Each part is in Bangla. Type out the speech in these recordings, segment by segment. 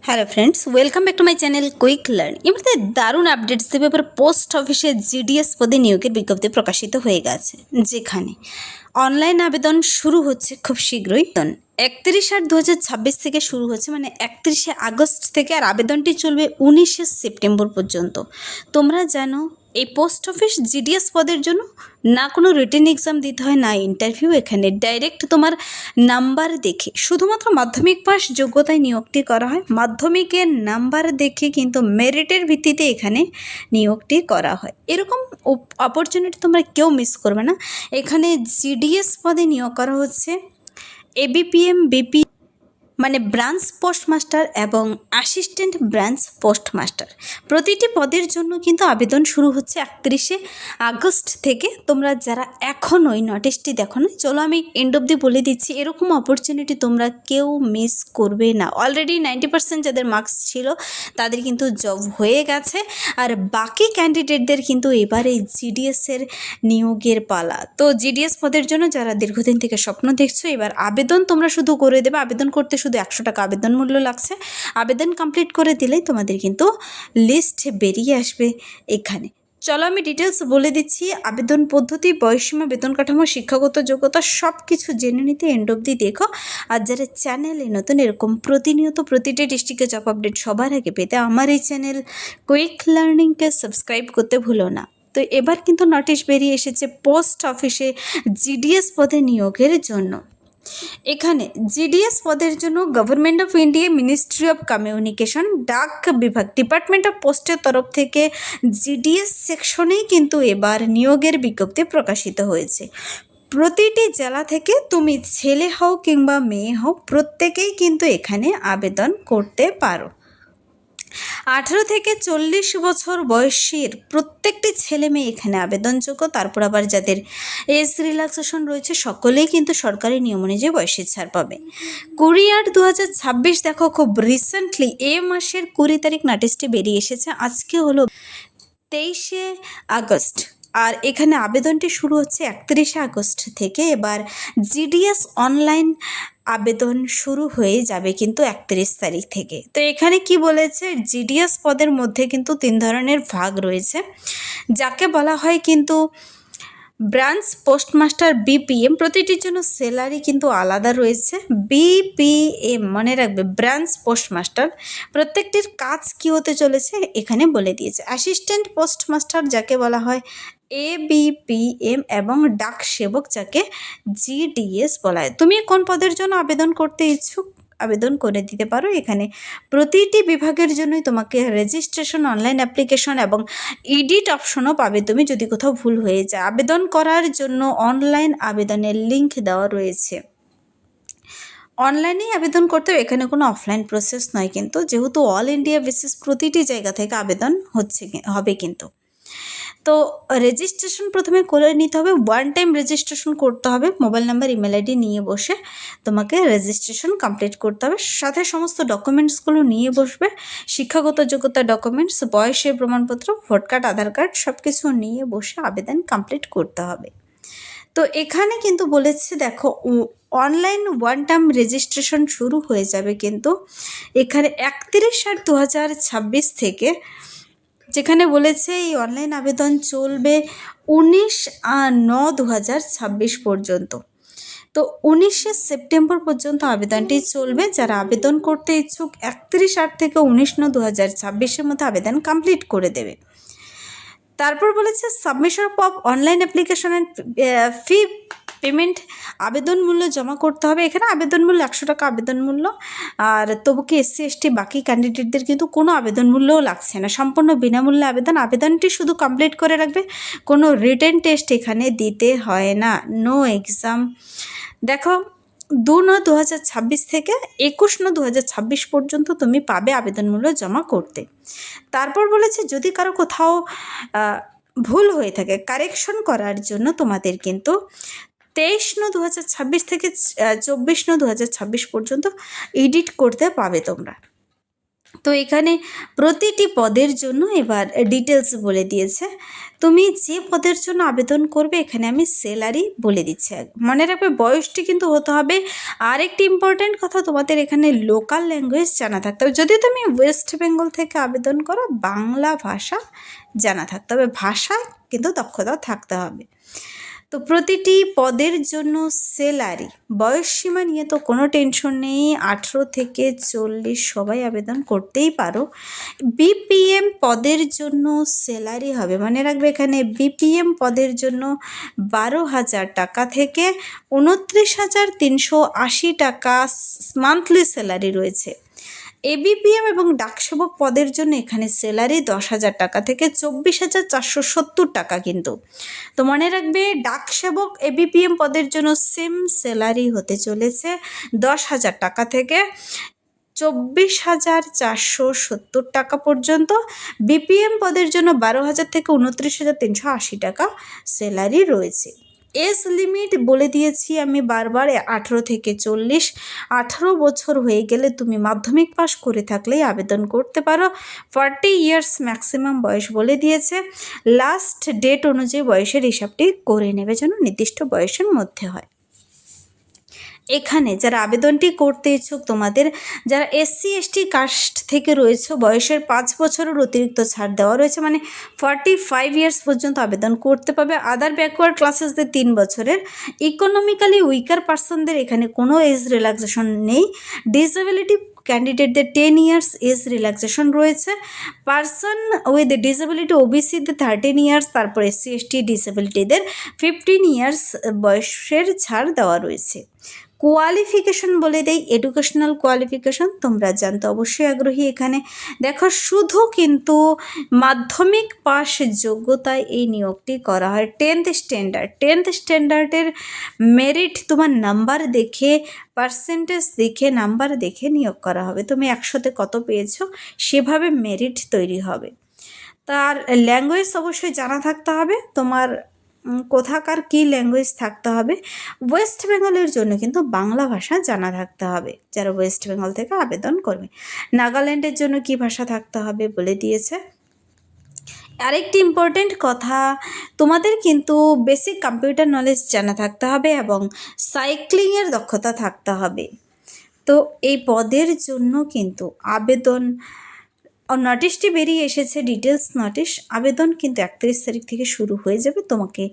Hello friends, welcome back to my channel quick learn. এমনিতে দারুণ আপডেটস দেবে। এবার পোস্ট অফিসে জিডিএস পদে নিয়োগের বিজ্ঞপ্তি প্রকাশিত হয়ে গেছে, যেখানে অনলাইন আবেদন শুরু হচ্ছে খুব শীঘ্রই। 31/8/2026 থেকে শুরু হচ্ছে, মানে 31শে আগস্ট থেকে, আর আবেদনটি চলবে 19শে সেপ্টেম্বর পর্যন্ত। তোমরা জানো এই পোস্ট অফিস জিডিএস পদের জন্য না কোনো রিটেন এক্সাম দিতে হয়, না ইন্টারভিউ। এখানে ডাইরেক্ট তোমার নাম্বার দেখে, শুধুমাত্র মাধ্যমিক পাস যোগ্যতায় নিয়োগটি করা হয়। মাধ্যমিকের নাম্বার দেখে কিন্তু মেরিটের ভিত্তিতে এখানে নিয়োগটি করা হয়। এরকম অপরচুনিটি তোমরা কেউ মিস করবে না। এখানে জিডিএস পদে নিয়োগ করা হচ্ছে এবিপিএম বিপি, মানে ব্রাঞ্চ পোস্টমাস্টার এবং অ্যাসিস্ট্যান্ট ব্রাঞ্চ পোস্টমাস্টার। প্রতিটি পদের জন্য কিন্তু আবেদন শুরু হচ্ছে 31শে আগস্ট থেকে। তোমরা যারা এখনোই নোটিশটি দেখো না, চলো আমি এন্ড অবধি বলে দিচ্ছি। এরকম অপরচুনিটি তোমরা কেউ মিস করবে না। অলরেডি 90% যাদের মার্কস ছিল তাদের কিন্তু জব হয়ে গেছে, আর বাকি ক্যান্ডিডেটদের কিন্তু এবার এই জিডিএসের নিয়োগের পালা। তো জিডিএস পদের জন্য যারা দীর্ঘদিন থেকে স্বপ্ন দেখছো, এবার আবেদন তোমরা শুধু করে দেবে। আবেদন করতে শুধু 100 টাকা আবেদন মূল্য লাগছে। আবেদন কমপ্লিট করে দিলেই তোমাদের কিন্তু লিস্ট বেরিয়ে আসবে এখানে। চলো আমি ডিটেলস বলে দিচ্ছি। আবেদন পদ্ধতি, বয়সীমা, বেতন কাঠামো, শিক্ষাগত যোগ্যতা সব কিছু জেনে নিতে এন্ড অবধি দেখো। আর যারা চ্যানেলে নতুন, এরকম প্রতিনিয়ত প্রতিটি ডিস্ট্রিক্টে জব আপডেট সবার আগে পেতে আমার এই চ্যানেল কুইক লার্নিংকে সাবস্ক্রাইব করতে ভুলো না। তো এবার কিন্তু নোটিশ বেরিয়ে এসেছে পোস্ট অফিসে জিডিএস পদে নিয়োগের জন্য। এখানে জিডিএস পদের জন্য government of India, ministry of communication, ডাক বিভাগ, ডিপার্টমেন্ট অফ পোস্টের তরফ থেকে জিডিএস সেকশনেই কিন্তু এবার নিয়োগের বিজ্ঞপ্তি প্রকাশিত হয়েছে। প্রতিটি জেলা থেকে, তুমি ছেলে হও কিংবা মেয়ে হও, প্রত্যেকেই কিন্তু এখানে আবেদন করতে পারো। 18 থেকে 40 বছর বয়সীর প্রত্যেকটি ছেলে মেয়ে এখানে আবেদনযোগ্য। তারপর আবার যাদের এজ রিল্যাক্সেশন রয়েছে সকলেই কিন্তু সরকারি নিয়ম অনুযায়ী বয়সের ছাড় পাবে। 20/8/2026, দেখো খুব রিসেন্টলি এ মাসের 20 তারিখ নোটিশটি বেরিয়ে এসেছে। আজকে হলো 23শে আগস্ট, আর এখানে আবেদনটি শুরু হচ্ছে 31শে আগস্ট থেকে। এবার জিডিএস অনলাইন আবেদন শুরু হয়ে যাবে কিন্তু 31 তারিখ থেকে। তো এখানে কি বলেছে, জিডিএস পদের মধ্যে কিন্তু 3 ধরনের ভাগ রয়েছে, যাকে বলা হয় কিন্তু ব্রাঞ্চ পোস্টমাস্টার বিপিএম। প্রতিটির জন্য স্যালারি কিন্তু আলাদা রয়েছে। বিপিএম মনে রাখবে, ব্রাঞ্চ পোস্টমাস্টার। প্রত্যেকটির কাজ কি হতে চলেছে এখানে বলে দিয়েছে। অ্যাসিস্ট্যান্ট পোস্টমাস্টার যাকে বলা হয় এবিপিএম, এবং ডাক সেবক যাকে জিডিএস বলা হয়। তুমি কোন পদের জন্য আবেদন করতে ইচ্ছুক আবেদন করে দিতে পারো। এখানে প্রতিটি বিভাগের জন্যই তোমাকে রেজিস্ট্রেশন, অনলাইন অ্যাপ্লিকেশন এবং এডিট অপশনও পাবে তুমি যদি কোথাও ভুল হয়ে যায়। আবেদন করার জন্য অনলাইন আবেদনের লিঙ্ক দেওয়া রয়েছে। অনলাইনেই আবেদন করতে হবে, এখানে কোনো অফলাইন প্রসেস নয় কিন্তু, যেহেতু অল ইন্ডিয়া বেসিস প্রতিটি জায়গা থেকে আবেদন হবে কিন্তু। তো রেজিস্ট্রেশন প্রথমে করে নিতে হবে। 1 টাইম রেজিস্ট্রেশন করতে হবে। মোবাইল নাম্বার, ইমেল আইডি নিয়ে বসে তোমাকে রেজিস্ট্রেশন কমপ্লিট করতে হবে। সাথে সমস্ত ডকুমেন্টসগুলো নিয়ে বসবে। শিক্ষাগত যোগ্যতা ডকুমেন্টস, বয়সের প্রমাণপত্র, ভোট কার্ড, আধার কার্ড সব কিছু নিয়ে বসে আবেদন কমপ্লিট করতে হবে। তো এখানে কিন্তু বলেছে, দেখো অনলাইন 1 টাইম রেজিস্ট্রেশন শুরু হয়ে যাবে কিন্তু এখানে 31/8/2026 থেকে, যেখানে বলেছে এই অনলাইন আবেদন চলবে 19/9/2026 পর্যন্ত। তো 19শে সেপ্টেম্বর পর্যন্ত আবেদনটি চলবে। যারা আবেদন করতে ইচ্ছুক 31/8 থেকে 19/9/2026 মধ্যে আবেদন কমপ্লিট করে দেবে। তারপর বলেছে submission of online application and fee payment, আবেদন মূল্য জমা করতে হবে। এখানে আবেদন মূল্য 100 টাকা আবেদন মূল্য। আর তবু কি এসসি এসটি বাকি ক্যান্ডিডেটদের কিন্তু কোনো আবেদন মূল্যও লাগছে না, সম্পূর্ণ বিনামূল্যে আবেদনটি শুধু কমপ্লিট করে রাখবে। কোনো রিটেন টেস্ট এখানে দিতে হয় না, নো এক্সাম। দেখো 2/9/2026 থেকে 21/9/2026 পর্যন্ত তুমি পাবে আবেদন মূল্য জমা করতে। তারপর বলেছে যদি কারো কোথাও ভুল হয়ে থাকে, কারেকশন করার জন্য তোমাদের কিন্তু 23/9/2026 থেকে 24/9/2026 পর্যন্ত এডিট করতে পাবে তোমরা। তো এখানে প্রতিটি পদের জন্য এবার ডিটেলস বলে দিয়েছে। তুমি যে পদের জন্য আবেদন করবে এখানে আমি স্যালারি বলে দিচ্ছি। মনে রাখবে বয়সটি কিন্তু হতে হবে। আরেকটি ইম্পর্ট্যান্ট কথা, তোমাদের এখানে লোকাল ল্যাঙ্গুয়েজ জানা থাকতে হবে। যদি তুমি ওয়েস্ট বেঙ্গল থেকে আবেদন করো, বাংলা ভাষা জানা থাকতে হবে, ভাষায় কিন্তু দক্ষতা থাকতে হবে। তো প্রতিটি পদের জন্য স্যালারি, বয়সসীমা নিয়ে তো কোনো টেনশন নেই, 18 থেকে 40 সবাই আবেদন করতেই পারো। বিপিএম পদের জন্য স্যালারি হবে, মনে রাখবে এখানে বিপিএম পদের জন্য 12,000 টাকা থেকে 29,380 টাকা মান্থলি স্যালারি রয়েছে। এবিপিএম এবং ডাকসেবক পদের জন্য এখানে স্যালারি 10,000 টাকা থেকে 24,470 টাকা কিন্তু। তো মনে রাখবে ডাকসেবক এবিপিএম পদের জন্য সেম স্যালারি হতে চলেছে 10,000 টাকা থেকে 24,470 টাকা পর্যন্ত। বিপিএম পদের জন্য 12,000 থেকে 29,380 টাকা স্যালারি রয়েছে। এজ লিমিট বলে দিয়েছি আমি বারবার, 18 থেকে 40। 18 বছর হয়ে গেলে তুমি মাধ্যমিক পাস করে থাকলেই আবেদন করতে পারো। 40 ইয়ার্স ম্যাক্সিমাম বয়স বলে দিয়েছে। লাস্ট ডেট অনুযায়ী বয়সের হিসাবটি করে নেবে যেন নির্দিষ্ট বয়সের মধ্যে হয়। এখানে যারা আবেদনটি করতে ইচ্ছুক, তোমাদের যারা এসসি এসটি কাস্ট থেকে রয়েছে, বয়সের 5 বছরের অতিরিক্ত ছাড় দেওয়া রয়েছে, মানে 45 ইয়ার্স পর্যন্ত আবেদন করতে পারবে। আদার ব্যাকওয়ার্ড ক্লাসেসদের 3 বছরের। ইকোনমিক্যালি উইকার পার্সনদের এখানে কোনো এজ রিল্যাক্সেশন নেই। ডিসেবিলিটি ক্যান্ডিডেটদের 10 ইয়ার্স এজ রিল্যাক্সেশন রয়েছে। পার্সন উইথ ডিসেবিলিটি ওবিসিদের 13 ইয়ার্স, তারপর এসসি এসটি ডিসেবিলিটিদের 15 ইয়ার্স বয়সের ছাড় দেওয়া রয়েছে। কোয়ালিফিকেশন বলে দেই, এডুকেশনাল কোয়ালিফিকেশন তোমরা জানতে অবশ্যই আগ্রহী। এখানে দেখো শুধু কিন্তু মাধ্যমিক পাস যোগ্যতায় এই নিয়োগটি করা হয়। 10th স্ট্যান্ডার্ডের মেরিট তোমার নাম্বার দেখে, পার্সেন্টেজ দেখে, নাম্বার দেখে নিয়োগ করা হবে। তুমি 100তে কত পেয়েছো সেভাবে মেরিট তৈরি হবে। তার ল্যাঙ্গুয়েজ অবশ্যই জানা থাকতে হবে, তোমার কোথাকার কী ল্যাঙ্গুয়েজ থাকতে হবে। ওয়েস্ট বেঙ্গলের জন্য কিন্তু বাংলা ভাষা জানা থাকতে হবে যারা ওয়েস্ট বেঙ্গল থেকে আবেদন করবে। নাগাল্যান্ডের জন্য কী ভাষা থাকতে হবে বলে দিয়েছে। আরেকটি ইম্পর্টেন্ট কথা, তোমাদের কিন্তু বেসিক কম্পিউটার নলেজ জানা থাকতে হবে এবং সাইক্লিংয়ের দক্ষতা থাকতে হবে। তো এই পদের জন্য কিন্তু আবেদন নোটিশটি বেরিয়ে এসেছে, ডিটেলস নোটিশ। আবেদন কিন্তু 31 তারিখ থেকে শুরু হয়ে যাবে। তোমাকে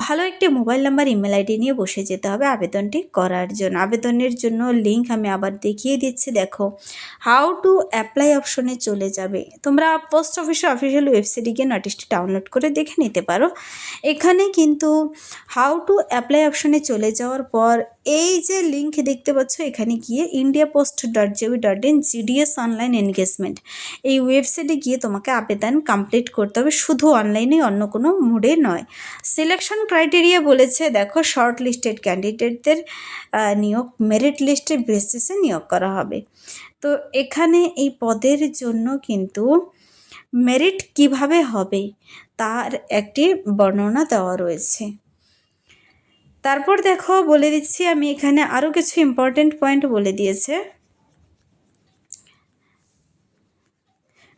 ভালো একটি মোবাইল নাম্বার, ইমেল আইডি নিয়ে বসে যেতে হবে আবেদনটি করার জন্য। আবেদনের জন্য লিঙ্ক আমি আবার দেখিয়ে দিচ্ছি। দেখো, হাউ টু অ্যাপ্লাই অপশনে চলে যাবে। তোমরা পোস্ট অফিসের অফিসিয়াল ওয়েবসাইটে গিয়ে নোটিশটি ডাউনলোড করে দেখে নিতে পারো। এখানে কিন্তু হাউ টু অ্যাপ্লাই অপশনে চলে যাওয়ার পর এই যে লিঙ্ক দেখতে পাচ্ছ, এখানে গিয়ে indiapost.gov.in জিডিএস অনলাইন এনগেজমেন্ট, এই ওয়েবসাইটে গিয়ে তোমাকে আবেদন কমপ্লিট করতে হবে, শুধু অনলাইনে, অন্য কোনো মোডে নয়। সিলেকশন ক্রাইটেরিয়া বলেছে, দেখো শর্ট লিস্টেড ক্যান্ডিডেটদের নিয়োগ মেরিট লিস্টের বেসিসে নিয়োগ করা হবে। তো এখানে এই পদের জন্য কিন্তু মেরিট কিভাবে হবে তার একটি বর্ণনা দেওয়া রয়েছে। তারপর দেখো বলে দিচ্ছি আমি, এখানে আরও কিছু ইম্পর্টেন্ট পয়েন্ট বলে দিয়েছে।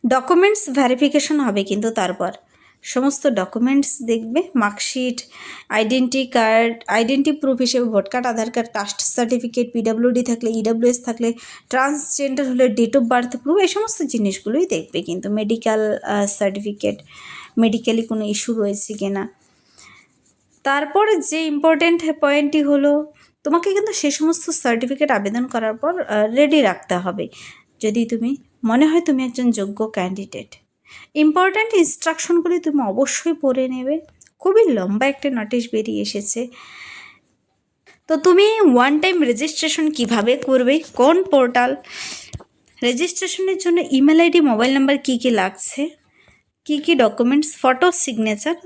ডকুমেন্টস ভেরিফিকেশন হবে কিন্তু তারপর সমস্ত ডকুমেন্টস দেখবে, marksheet, identity card, identity proof হিসেবে ভোট কার্ড, আধার কার্ড, কাস্ট সার্টিফিকেট, পিডাব্লিউডি থাকলে, ইডাব্লিউএস থাকলে, ট্রান্সজেন্ডার হলে ডেট অফ বার্থ প্রুফ, এই সমস্ত জিনিসগুলোই দেখবে কিন্তু। মেডিকেল সার্টিফিকেট, মেডিকেলি কোনো ইস্যু রয়েছে কিনা। তারপর যে ইম্পর্টেন্ট পয়েন্টটি হলো, তোমাকে কিন্তু সে সমস্ত সার্টিফিকেট আবেদন করার পর রেডি রাখতে হবে যদি তুমি মনে হয় তুমি একজন যোগ্য ক্যান্ডিডেট। ইম্পর্ট্যান্ট ইনস্ট্রাকশনগুলি তুমি অবশ্যই পড়ে নেবে। খুবই লম্বা একটা নোটিশ বেরিয়ে এসেছে। তো তুমি ওয়ান টাইম রেজিস্ট্রেশন কিভাবে করবে, কোন পোর্টাল, রেজিস্ট্রেশনের জন্য ইমেল আইডি, মোবাইল নাম্বার, কী কী লাগছে, কী কী ডকুমেন্টস, ফটো, সিগনেচার,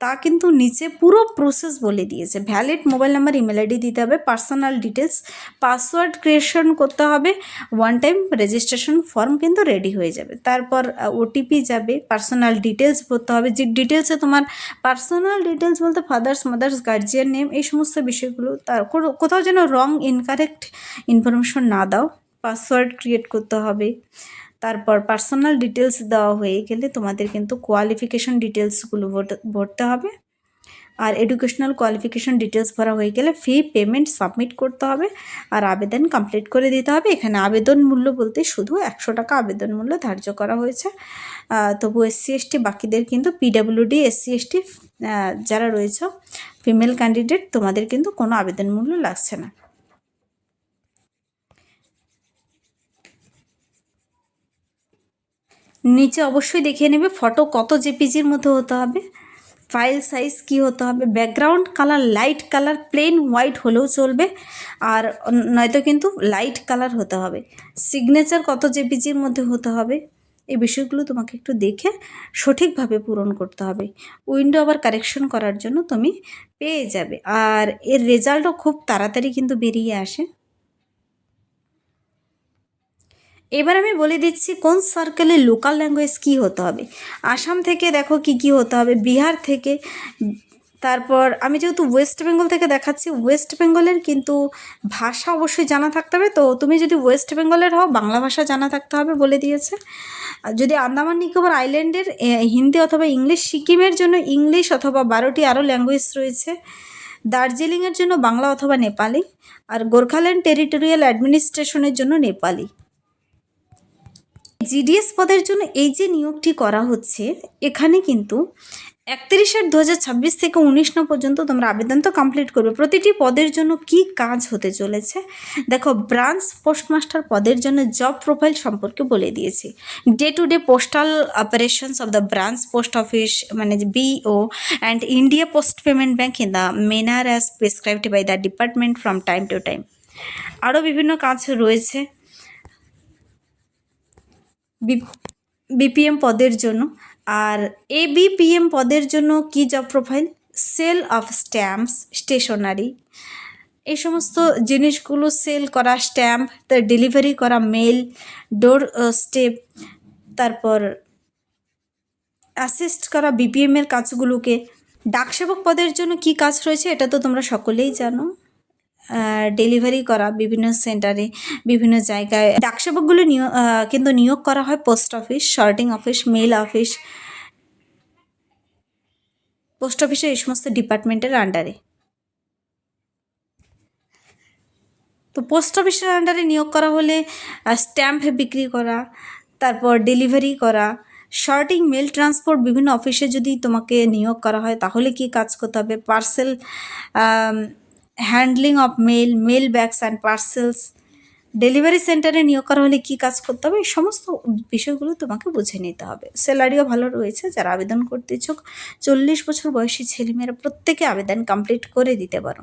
তা কিন্তু নিচে পুরো প্রসেস বলে দিয়েছে। Valid mobile number, email ID দিতে হবে, পার্সোনাল ডিটেলস, পাসওয়ার্ড ক্রিয়েশন করতে হবে, ওয়ান টাইম রেজিস্ট্রেশন ফর্ম কিন্তু রেডি হয়ে যাবে। তারপর ওটিপি যাবে, পার্সোনাল ডিটেলস ভরতে হবে, যে ডিটেলসে তোমার পার্সোনাল ডিটেলস বলতে ফাদার্স, মাদার্স, গার্জিয়ান নেম, এই সমস্ত বিষয়গুলো, তার কোথাও যেন রং ইনকারেক্ট ইনফরমেশন না দাও। পাসওয়ার্ড ক্রিয়েট করতে হবে। তারপর পার্সোনাল ডিটেলস দেওয়া হয়ে গেলে তোমাদের কিন্তু কোয়ালিফিকেশন ডিটেলসগুলো ভরতে হবে। আর এডুকেশনাল কোয়ালিফিকেশন ডিটেলস ভরা হয়ে গেলে ফি পেমেন্ট সাবমিট করতে হবে আর আবেদন কমপ্লিট করে দিতে হবে। এখানে আবেদন মূল্য বলতে শুধু 100 টাকা আবেদন মূল্য ধার্য করা হয়েছে। তবু SC ST বাকিদের কিন্তু PWD SC ST যারা রয়েছে ফিমেল ক্যান্ডিডেট তোমাদের কিন্তু কোনো আবেদন মূল্য লাগছে না। নিচে অবশ্যই দেখিয়ে নেবে ফটো কত জেপিজির মধ্যে হতে হবে, ফাইল সাইজ কি হতে হবে, background colour light colour plane white হলেও চলবে আর নয়তো কিন্তু লাইট কালার হতে হবে, সিগনেচার কত জেপিজির মধ্যে হতে হবে, এই বিষয়গুলো তোমাকে একটু দেখে সঠিকভাবে পূরণ করতে হবে। উইন্ডো আবার কারেকশন করার জন্য তুমি পেয়ে যাবে আর এর রেজাল্টও খুব তাড়াতাড়ি কিন্তু বেরিয়ে আসে। এবার আমি বলে দিচ্ছি কোন সার্কেলে লোকাল ল্যাঙ্গুয়েজ কী হতে হবে। আসাম থেকে দেখো কি কি হতে হবে, বিহার থেকে, তারপর আমি যেহেতু ওয়েস্ট বেঙ্গল থেকে দেখাচ্ছি, ওয়েস্ট বেঙ্গলের কিন্তু ভাষা অবশ্যই জানা থাকতে হবে। তো তুমি যদি ওয়েস্ট বেঙ্গলের হও বাংলা ভাষা জানা থাকতে হবে বলে দিয়েছে। আর যদি আন্দামান নিকোবর আইল্যান্ডের হিন্দি অথবা ইংলিশ, সিকিমের জন্য ইংলিশ অথবা 12টি আরও ল্যাঙ্গুয়েজ রয়েছে, দার্জিলিংয়ের জন্য বাংলা অথবা নেপালি, আর গোর্খাল্যান্ড টেরিটোরিয়াল অ্যাডমিনিস্ট্রেশনের জন্য নেপালি। জিডিএস পদের জন্য এই যে নিয়োগটি করা হচ্ছে এখানে কিন্তু 31/8/2026 থেকে 19 পর্যন্ত তোমরা আবেদন তো কমপ্লিট করবে। প্রতিটি পদের জন্য কি কাজ হতে চলেছে দেখো, ব্রাঞ্চ পোস্টমাস্টার পদের জন্য জব প্রোফাইল সম্পর্কে বলে দিয়েছি। Day to day postal operations of the branch post office মানে BO and India post payment bank in the manner as prescribed by the department from time to time. আরও বিভিন্ন কাজ রয়েছে BPM পদের জন্য। আর ABPM পদের জন্য কি job profile, sale of stamps stationery, এই সমস্ত জিনিসগুলো সেল করা, স্ট্যাম্প তার ডেলিভারি করা, মেল ডোর স্টেপ, তারপর অ্যাসিস্ট করা BPM এর কাজগুলোকে। ডাকসেবক পদের জন্য কি কাজ রয়েছে এটা তো তোমরা সকলেই জানো, ডেলিভারি করা বিভিন্ন সেন্টারে বিভিন্ন জায়গায়। ডাকসেবকগুলো কিন্তু নিয়োগ করা হয় post office, sorting office, mail office, post অফিসের এই সমস্ত ডিপার্টমেন্টের আন্ডারে। তো পোস্ট অফিসের আন্ডারে নিয়োগ করা হলে স্ট্যাম্প বিক্রি করা, তারপর ডেলিভারি করা, শর্টিং, মেল ট্রান্সপোর্ট, বিভিন্ন অফিসে যদি তোমাকে নিয়োগ করা হয় তাহলে কি কাজ করতে হবে, parcel handling of mail bags and parcels, delivery সেন্টারে নিয়োগ করা হলে কী কাজ করতে হবে, এই সমস্ত বিষয়গুলো তোমাকে বুঝে নিতে হবে। স্যালারিও ভালো রয়েছে, যারা আবেদন করতে ইচ্ছুক 40 বছর বয়সী ছেলেমেয়েরা প্রত্যেকে আবেদন কমপ্লিট করে দিতে পারো।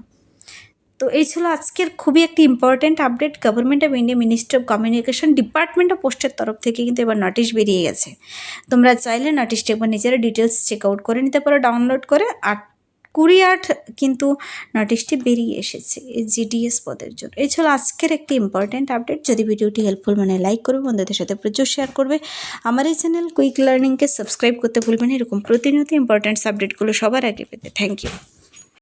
তো এই ছিল আজকের খুবই একটি important update. Government of India ministry of communication department of পোস্টের তরফ থেকে কিন্তু এবার নোটিশ বেরিয়ে গেছে। তোমরা চাইলে নোটিশটি একবার নিজেরা ডিটেলস চেক আউট করে নিতে পারো ডাউনলোড করে। 20/8 কিন্তু নোটিশটি বেরিয়ে এসেছে এই GDS পদের জন্য। এই ছিল আজকের একটি ইম্পর্ট্যান্ট আপডেট। যদি ভিডিওটি হেল্পফুল মানে লাইক করবে, বন্ধুদের সাথে প্রচুর শেয়ার করবে। আমার এই চ্যানেল কুইক লার্নিংকে সাবস্ক্রাইব করতে ভুলবেন এরকম প্রতিনিয়ত ইম্পর্ট্যান্ট আপডেটগুলো সবার আগে পেতে। Thank you.